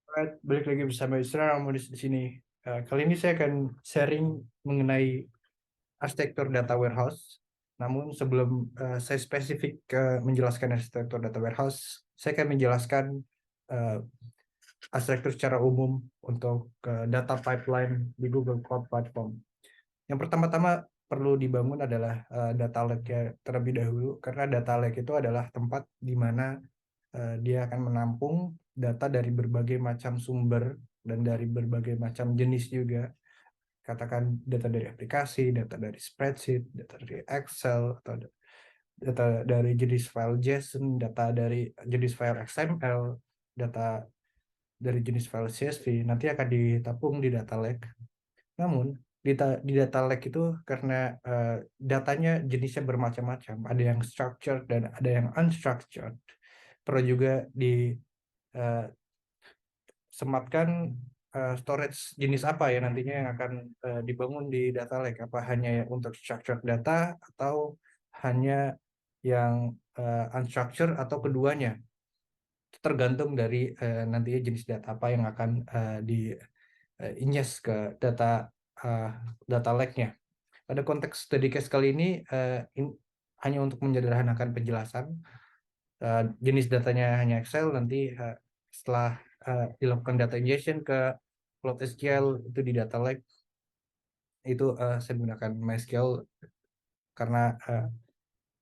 Alright, balik lagi bersama Isra Ramadis di sini. Kali ini saya akan sharing mengenai arsitektur data warehouse. Namun sebelum saya spesifik menjelaskan arsitektur data warehouse, saya akan menjelaskan uh, arsitektur secara umum untuk data pipeline di Google Cloud Platform. Yang pertama-tama perlu dibangun adalah data lake terlebih dahulu, karena data lake itu adalah tempat di mana dia akan menampung data dari berbagai macam sumber dan dari berbagai macam jenis juga. Katakan data dari aplikasi, data dari spreadsheet, data dari Excel, atau data dari jenis file JSON, data dari jenis file XML, data dari jenis file CSV, nanti akan ditampung di data lake. Namun, di data lake itu karena datanya jenisnya bermacam-macam, ada yang structured dan ada yang unstructured. Perlu juga disematkan storage jenis apa ya nantinya yang akan dibangun di data lake. Apa hanya untuk structured data atau hanya yang unstructured atau keduanya. Tergantung dari nantinya jenis data apa yang akan di ingest ke uh, data lake-nya. Pada konteks study case kali ini hanya untuk menyederhanakan penjelasan. Jenis datanya hanya Excel, nanti setelah dilakukan data ingestion ke Cloud SQL itu di data lake itu saya menggunakan MySQL karena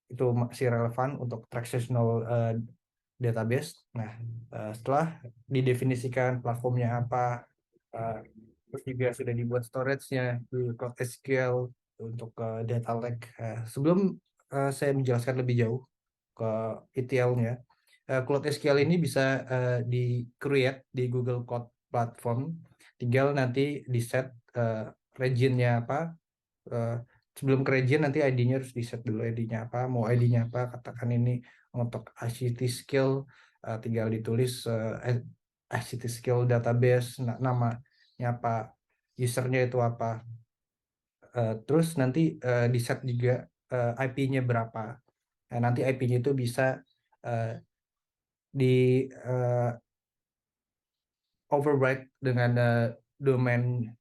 itu masih relevan untuk transactional database. Nah, setelah didefinisikan platformnya apa, terus juga sudah dibuat storage-nya di Cloud SQL untuk data lake. Sebelum saya menjelaskan lebih jauh ke ETL-nya, Cloud SQL ini bisa di-create di Google Cloud Platform. Tinggal nanti di-set region-nya apa. Uh, Sebelum ke region nanti ID-nya harus di-set dulu ID-nya apa. Mau ID-nya apa, katakan ini untuk ICT skill, tinggal ditulis ICT skill database, namanya apa, usernya itu apa. Terus nanti di-set juga IP-nya berapa. Nah, nanti IP-nya itu bisa uh, di override dengan domainnya.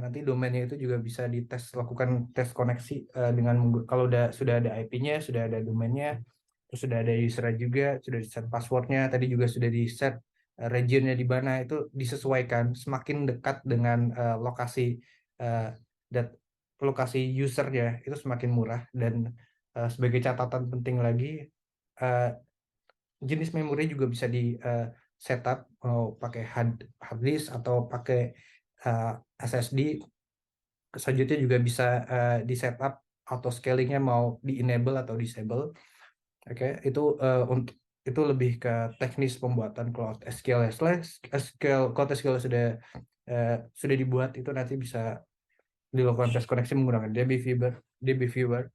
Nanti domainnya itu juga bisa dites, lakukan tes koneksi dengan kalau sudah ada IP-nya, sudah ada domainnya, terus sudah ada user juga, sudah di set passwordnya, tadi juga sudah di set regionnya di mana, itu disesuaikan semakin dekat dengan uh, dat lokasi usernya itu semakin murah. Dan sebagai catatan penting lagi, uh, jenis memori juga bisa di setup mau pakai hard disk atau pakai uh, SSD. Selanjutnya juga bisa di setup auto scalingnya mau di enable atau disable. Oke, itu untuk itu lebih ke teknis pembuatan Cloud SQL. Setelah Cloud SQL sudah dibuat, itu nanti bisa dilakukan test koneksi menggunakan DB Viewer.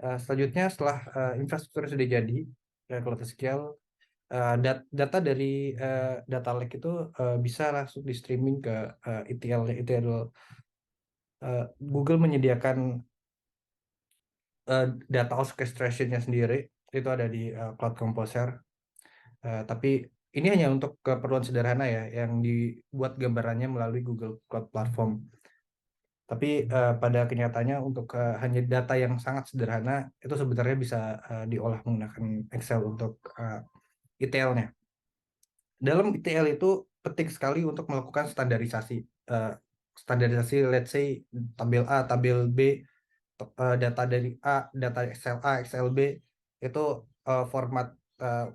Selanjutnya setelah infrastruktur sudah jadi Cloud SQL, data dari data lake itu bisa langsung di streaming ke ETL. Google menyediakan data orchestration-nya sendiri, itu ada di Cloud Composer. Tapi ini hanya untuk keperluan sederhana ya, yang dibuat gambarannya melalui Google Cloud Platform. Tapi pada kenyataannya untuk hanya data yang sangat sederhana itu sebenarnya bisa diolah menggunakan Excel untuk ETL-nya. Dalam ETL itu penting sekali untuk melakukan standarisasi. Eh, Standarisasi, let's say tabel A, tabel B, data dari A, data Excel A, Excel B, itu format, eh,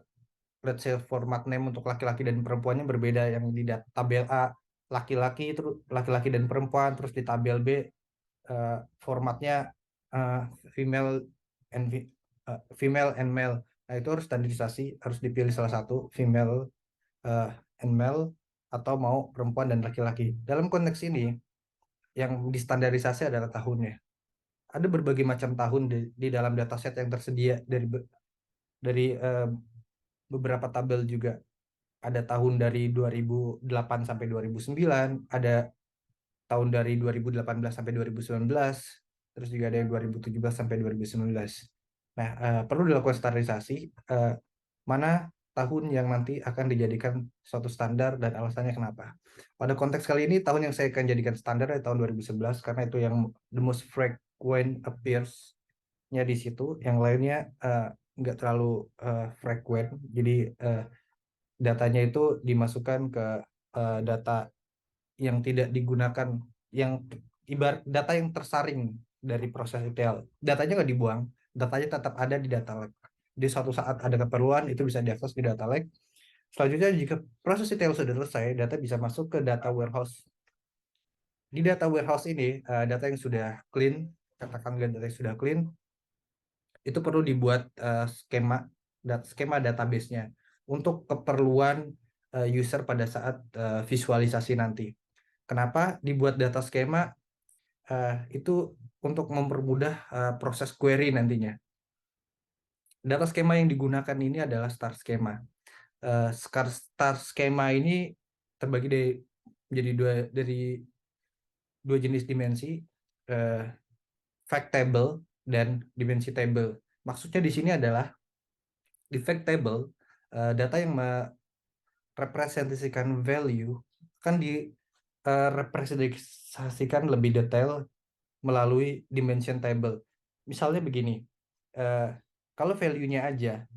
let's say format name untuk laki-laki dan perempuannya berbeda. Yang di tabel A laki-laki, terus laki-laki dan perempuan, terus di tabel B formatnya eh, female female and male. Nah, itu harus standarisasi, harus dipilih salah satu, female uh, and male, atau mau perempuan dan laki-laki. Dalam konteks ini, yang distandarisasi adalah tahunnya. Ada berbagai macam tahun di dalam dataset yang tersedia dari beberapa tabel juga. Ada tahun dari 2008 sampai 2009, ada tahun dari 2018 sampai 2019, terus juga ada yang 2017 sampai 2019. Nah, perlu dilakukan standarisasi mana tahun yang nanti akan dijadikan suatu standar dan alasannya kenapa. Pada konteks kali ini, tahun yang saya akan jadikan standar adalah tahun 2011 karena itu yang the most frequent appears-nya di situ. Yang lainnya nggak terlalu frequent. Jadi datanya itu dimasukkan ke data yang tidak digunakan, yang ibarat data yang tersaring dari proses ETL. Datanya nggak dibuang, datanya tetap ada di data lake. Di suatu saat ada keperluan, itu bisa diakses di data lake. Selanjutnya, jika proses ETL sudah selesai, data bisa masuk ke data warehouse. Di data warehouse ini, data yang sudah clean, katakan data yang sudah clean, itu perlu dibuat skema database-nya untuk keperluan user pada saat visualisasi nanti. Kenapa dibuat data skema? Itu untuk mempermudah proses query nantinya. Data skema yang digunakan ini adalah star skema. Star skema ini terbagi dari dua jenis dimensi, fact table dan dimensi table. Maksudnya di sini adalah di fact table, data yang merepresentasikan value kan direpresentasikan lebih detail melalui dimension table. Misalnya begini, kalau value-nya aja,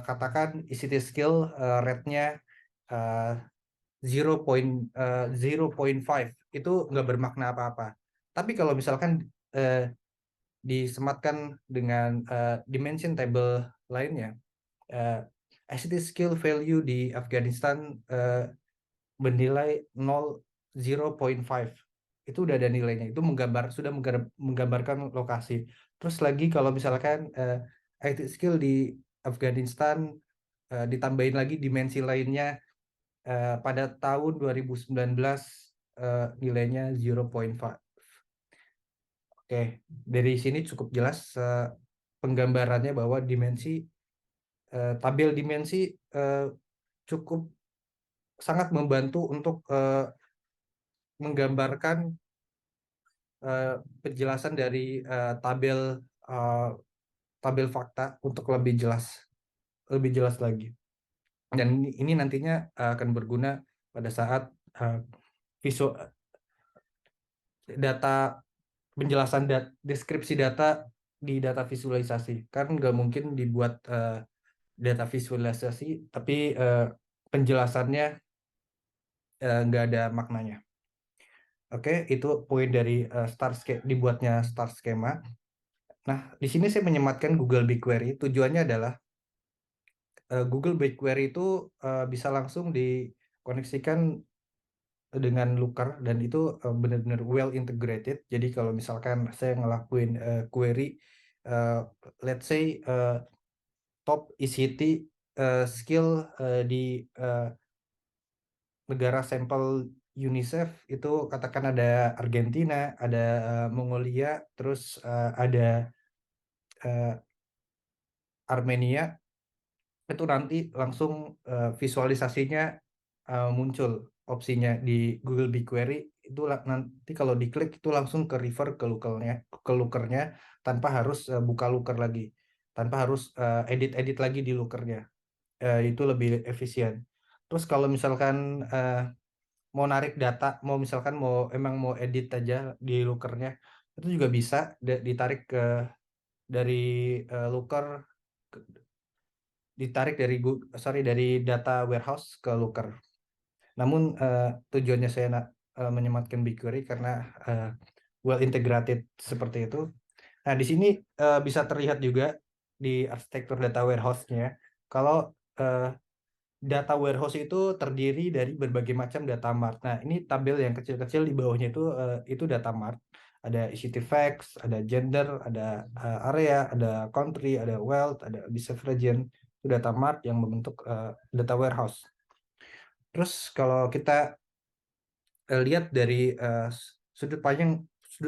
katakan ICT skill rate-nya 0.5, itu nggak bermakna apa-apa. Tapi kalau misalkan disematkan dengan dimension table lainnya, ICT skill value di Afghanistan bernilai 0.5, itu udah ada nilainya, itu sudah menggambarkan lokasi. Terus lagi kalau misalkan IT skill di Afghanistan ditambahin lagi dimensi lainnya, pada tahun 2019 nilainya 0.5. Oke, dari sini cukup jelas penggambarannya bahwa tabel dimensi cukup sangat membantu untuk menggambarkan penjelasan dari tabel fakta untuk lebih jelas lagi. Dan ini nantinya akan berguna pada saat data penjelasan deskripsi data di data visualisasi. Kan nggak mungkin dibuat data visualisasi tapi penjelasannya nggak ada maknanya. Oke, itu poin dari dibuatnya star schema. Nah, di sini saya menyematkan Google BigQuery. Tujuannya adalah Google BigQuery itu bisa langsung dikoneksikan dengan Looker dan itu benar-benar well integrated. Jadi kalau misalkan saya ngelakuin query, let's say top ICT skill di negara sampel UNICEF, itu katakan ada Argentina, ada Mongolia, terus ada Armenia, itu nanti langsung visualisasinya muncul opsinya di Google BigQuery. Itu nanti kalau diklik itu langsung refer ke lookernya tanpa harus buka looker lagi, tanpa harus edit lagi di lookernya. Itu lebih efisien. Terus kalau misalkan mau narik data, misalkan mau edit aja di lookernya, itu juga bisa ditarik dari looker, dari data warehouse ke looker. Namun tujuannya saya menyematkan BigQuery karena well integrated seperti itu. Nah, di sini bisa terlihat juga di arsitektur data warehouse-nya kalau data warehouse itu terdiri dari berbagai macam data mart. Nah, ini tabel yang kecil-kecil di bawahnya itu data mart. Ada ICT facts, ada gender, ada area, ada country, ada wealth, ada business region. Itu data mart yang membentuk data warehouse. Terus kalau kita lihat dari sudut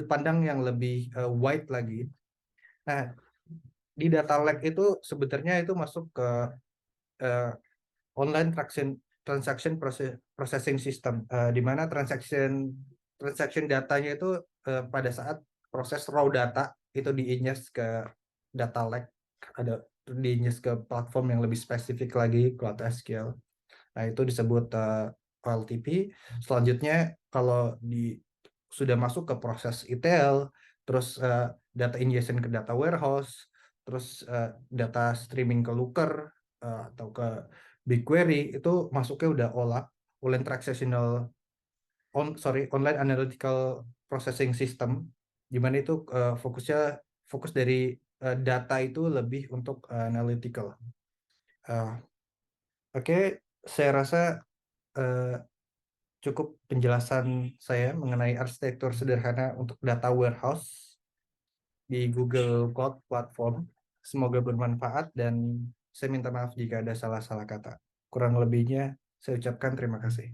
pandang yang lebih wide lagi. Nah, di data lake itu sebenarnya itu masuk ke online transaction processing system, di mana transaction datanya itu pada saat proses raw data itu di-ingest ke data lake, ada di ke platform yang lebih spesifik lagi, Cloud SQL. Nah, itu disebut OLTP. Selanjutnya, kalau sudah masuk ke proses ETL, terus data ingestion ke data warehouse, terus data streaming ke Looker atau ke BigQuery, itu masuknya udah OLAP, Online Analytical Processing System, di mana itu fokus dari data itu lebih untuk analytical. Uh, Oke, saya rasa eh, cukup penjelasan saya mengenai arsitektur sederhana untuk data warehouse di Google Cloud Platform. Semoga bermanfaat dan saya minta maaf jika ada salah-salah kata. Kurang lebihnya saya ucapkan terima kasih.